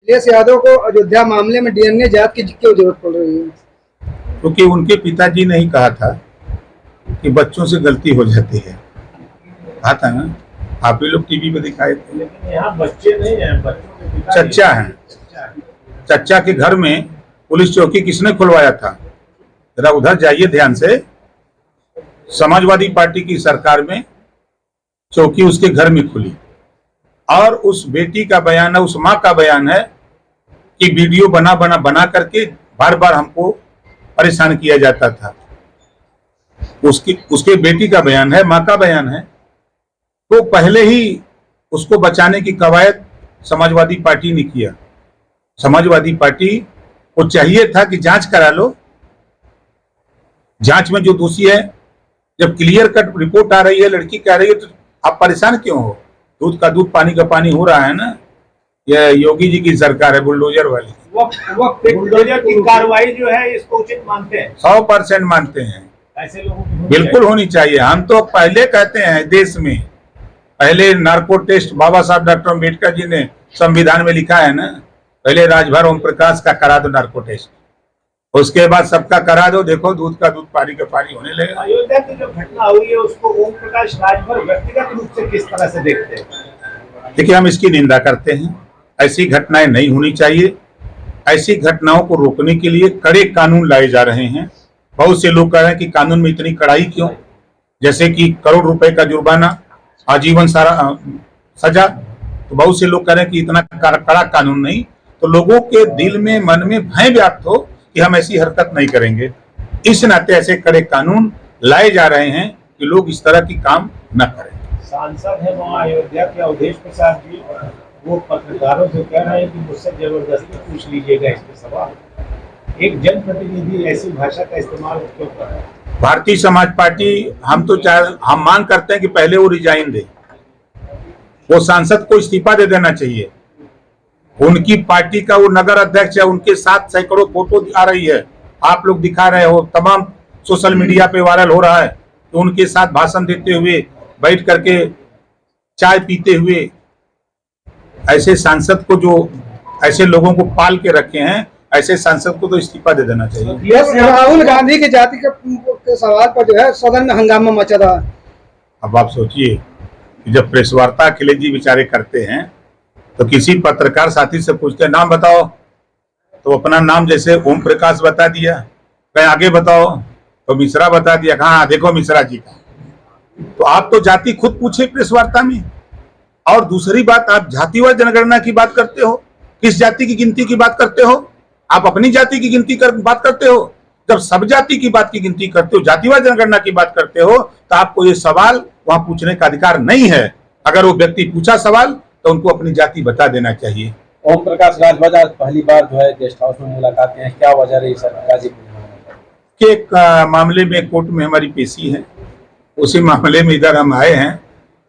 अखिलेश यादव को अयोध्या मामले में डीएनए जांच की क्यों जरूरत पड़ रही है? क्योंकि उनके पिताजी ने ही कहा था कि बच्चों से गलती हो जाती है। कहा था ना, आप ही लोग टीवी पे दिखाए थे। लेकिन यहाँ बच्चे नहीं हैं, बच्चों के पिता चच्चा हैं। चच्चा के घर में पुलिस चौकी किसने खुलवाया था? जरा उधर जाइए ध्यान से। समाजवादी पार्टी की सरकार में चौकी उसके घर में खुली और उस बेटी का बयान है, उस माँ का बयान है कि वीडियो बना करके बार बार हमको परेशान किया जाता था। उसके बेटी का बयान है, माँ का बयान है। तो पहले ही उसको बचाने की कवायद समाजवादी पार्टी ने किया। समाजवादी पार्टी को चाहिए था कि जांच करा लो, जांच में जो दोषी है, जब क्लियर कट रिपोर्ट आ रही है, लड़की कह रही है, तो आप परेशान क्यों हो? दूध का दूध पानी का पानी हो रहा है ना। यह योगी जी की सरकार है, बुलडोजर वाली। बुलडोजर की कार्रवाई जो है इसको उचित मानते हैं? 100% मानते हैं। ऐसे लोगों की बिल्कुल होनी चाहिए। हम तो पहले कहते हैं, देश में पहले नार्को टेस्ट बाबा साहब डॉक्टर अम्बेडकर जी ने संविधान में लिखा है ना, पहले राजभर ओम प्रकाश का करा दो नार्को टेस्ट, उसके बाद सबका करा दो, देखो दूध का दूध पानी का पानी होने लगेगा। अयोध्या की जो घटना हुई है उसको ओम प्रकाश राजभर व्यक्तिगत रूप से किस तरह से देखते हैं? देखिए, हम इसकी निंदा करते हैं। ऐसी घटनाएं नहीं होनी चाहिए। ऐसी घटनाओं को रोकने के लिए कड़े कानून लाए जा रहे हैं। बहुत से लोग कह रहे हैं कि कानून में इतनी कड़ाई क्यों, जैसे कि करोड़ रुपए का जुर्माना, आजीवन सजा। तो बहुत से लोग कह रहे हैं कि इतना कड़ा कानून नहीं, तो लोगों के दिल में मन में भय व्याप्त हो कि हम ऐसी हरकत नहीं करेंगे। इस नाते ऐसे कड़े कानून लाए जा रहे हैं कि लोग इस तरह की काम न करें। सांसद है वहाँ अयोध्या के अवधेश प्रसाद जी, वो पत्रकारों से कह रहे हैं कि मुझसे जबरदस्ती पूछ लीजिएगा इसके सवाल। एक जनप्रतिनिधि ऐसी भाषा का इस्तेमाल क्यों कर रहा है? भारतीय समाज पार्टी, हम मांग करते हैं कि पहले वो रिजाइन दे, वो सांसद को इस्तीफा दे देना चाहिए। उनकी पार्टी का वो नगर अध्यक्ष है, उनके साथ सैकड़ों फोटो आ रही है, आप लोग दिखा रहे हो, तमाम सोशल मीडिया पे वायरल हो रहा है। तो उनके साथ भाषण देते हुए, बैठ करके चाय पीते हुए, ऐसे सांसद को, जो ऐसे लोगों को पाल के रखे हैं, ऐसे सांसद को तो इस्तीफा दे देना चाहिए। राहुल गांधी की जाति के सवाल पर जो है सदन में हंगामा मचा रहा है। अब आप सोचिए कि जब प्रेस वार्ता अखिलेश जी बेचारे करते हैं तो किसी पत्रकार साथी से पूछते हैं नाम बताओ, तो अपना नाम जैसे ओम प्रकाश बता दिया, कहीं आगे बताओ तो मिश्रा बता दिया, हाँ देखो मिश्रा जी का। तो आप तो जाति खुद पूछे प्रेस वार्ता में। और दूसरी बात, आप जातिवार जनगणना की बात करते हो, किस जाति की गिनती की बात करते हो? आप अपनी जाति की गिनती बात करते हो। जब सब जाति की बात की गिनती करते हो, जातिवार जनगणना की बात करते हो, तो आपको ये सवाल वहां पूछने का अधिकार नहीं है। अगर वो व्यक्ति पूछा सवाल तो उनको अपनी जाति बता देना चाहिए। ओम प्रकाश राजभर आज पहली बार जो है गेस्ट हाउस में मुलाकात है, क्या वजह रही सर गाजीपुर के एक मामले में कोर्ट में हमारी पेशी है, उसी मामले में इधर हम आए हैं,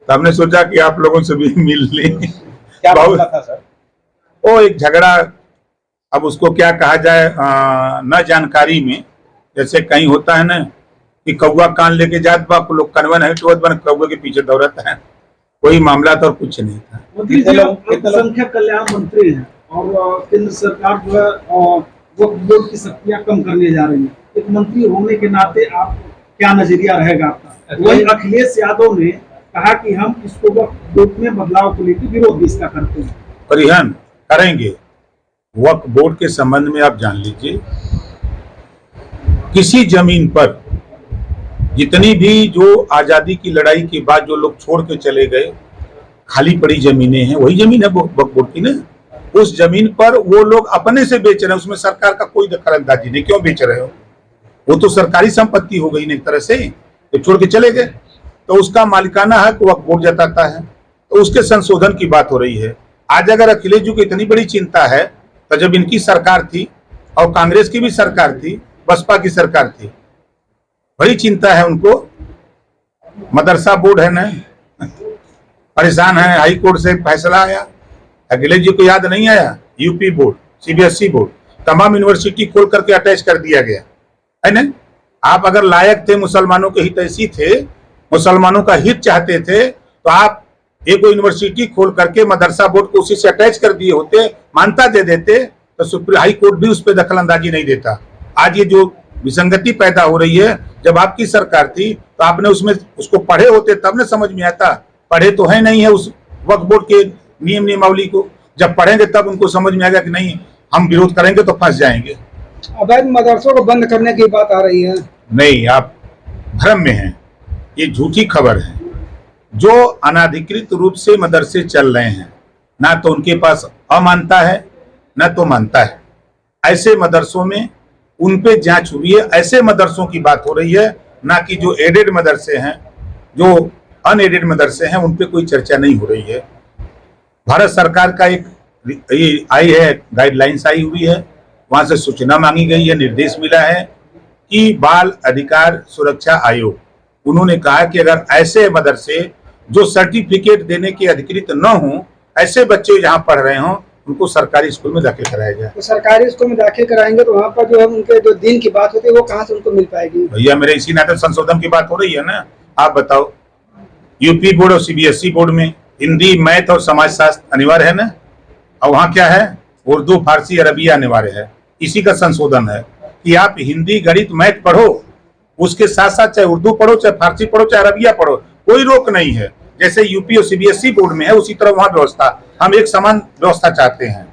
तो हमने सोचा कि आप लोगों से भी मिल लें। क्या मामला था सर? वो एक झगड़ा, अब उसको क्या कहा जाए, न जानकारी में, जैसे कहीं होता है ना कि कौआ कान लेके जात बा, लोग कनवन है कौए के पीछे दौड़ता है, कोई मामला तो और कुछ नहीं था। मोदी जी अल्पसंख्यक कल्याण मंत्री हैं और केंद्र सरकार जो है वक्फ बोर्ड की शक्तियां कम करने जा रही है। एक मंत्री होने के नाते आप क्या नजरिया रहेगा आपका? वही अखिलेश यादव ने कहा कि हम इसको वक्फ बोर्ड में बदलाव को लेकर विरोध भी इसका करते हैं। परिहन करेंगे। वक्फ बोर्ड के संबंध में आप जान लीजिए, किसी जमीन पर जितनी भी जो आजादी की लड़ाई के बाद जो लोग छोड़ के चले गए खाली पड़ी जमीनें हैं, वही जमीन है वक्फ बोर्ड की ना। उस जमीन पर वो लोग अपने से बेच रहे हैं, उसमें सरकार का कोई दखल अंदाजी नहीं। क्यों बेच रहे हो? वो तो सरकारी संपत्ति हो गई ना एक तरह से, तो छोड़ के चले गए, तो उसका मालिकाना हक वक्फ बोर्ड जताता है। तो उसके संशोधन की बात हो रही है। आज अगर अखिलेश जी को इतनी बड़ी चिंता है, तो जब इनकी सरकार थी और कांग्रेस की भी सरकार थी, बसपा की सरकार थी, बड़ी चिंता है उनको। मदरसा बोर्ड है ना, परेशान है, हाई कोर्ट से फैसला आया, अखिलेश जी को याद नहीं आया। यूपी बोर्ड, सीबीएसई बोर्ड, तमाम यूनिवर्सिटी खोल करके अटैच कर दिया गया है ना। आप अगर लायक थे, मुसलमानों के हितैषी थे, मुसलमानों का हित चाहते थे, तो आप एक यूनिवर्सिटी खोल करके मदरसा बोर्ड को उसी से अटैच कर दिए होते, मान्यता दे देते, तो सुप्रीम हाई कोर्ट भी उस पर दखल अंदाजी नहीं देता। आज ये जो विसंगति पैदा हो रही है, जब आपकी सरकार थी तो आपने उसमें उसको पढ़े होते तब न समझ में आता। पढ़े तो है नहीं है उस वक्फ बोर्ड के नियम नियमावली को, जब पढ़ेंगे तब उनको समझ में आएगा कि नहीं हम विरोध करेंगे तो फंस जाएंगे। अवैध मदरसों को बंद करने की बात आ रही है। नहीं, आप भ्रम में हैं, ये झूठी खबर है। जो अनाधिकृत रूप से मदरसे चल रहे हैं, ना तो उनके पास अमानता है ना तो मानता है, ऐसे मदरसों में उन पे जांच हुई है। ऐसे मदरसों की बात हो रही है, ना कि जो एडेड मदरसे हैं, जो अनएडेड मदरसे हैं, उन पे कोई चर्चा नहीं हो रही है। भारत सरकार का एक ये आई है, गाइडलाइंस आई हुई है, वहां से सूचना मांगी गई है, निर्देश मिला है कि बाल अधिकार सुरक्षा आयोग, उन्होंने कहा कि अगर ऐसे मदरसे जो सर्टिफिकेट देने के अधिकृत न हो, ऐसे बच्चे जहां पढ़ रहे हों, उनको सरकारी स्कूल में दाखिल कराया जाए। तो सरकारी स्कूल में दाखिल कराएंगे तो वहाँ पर जो है उनके जो दिन की बात होती है वो कहाँ से उनको मिल पाएगी? भैया मेरे इसी नाते संशोधन की बात हो रही है ना। आप बताओ, यूपी बोर्ड और सीबीएसई बोर्ड में हिंदी, मैथ और समाज शास्त्र अनिवार्य है ना, और वहाँ क्या है, उर्दू, फारसी, अरबी अनिवार्य है। इसी का संशोधन है कि आप हिंदी, गणित, मैथ पढ़ो, उसके साथ साथ चाहे उर्दू पढ़ो, चाहे फारसी पढ़ो, चाहे अरबिया पढ़ो, कोई रोक नहीं है। जैसे यूपी और सीबीएसई बोर्ड में है उसी तरह वहाँ व्यवस्था, हम एक समान व्यवस्था चाहते हैं।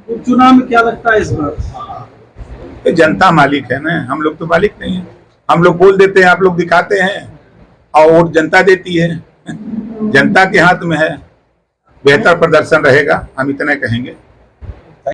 तो चुनाव में क्या लगता है इस बार? जनता मालिक है ना, हम लोग तो मालिक नहीं है। हम लोग बोल देते हैं, आप लोग दिखाते हैं, और वोट जनता देती है। जनता के हाथ में है, बेहतर प्रदर्शन रहेगा, हम इतना कहेंगे।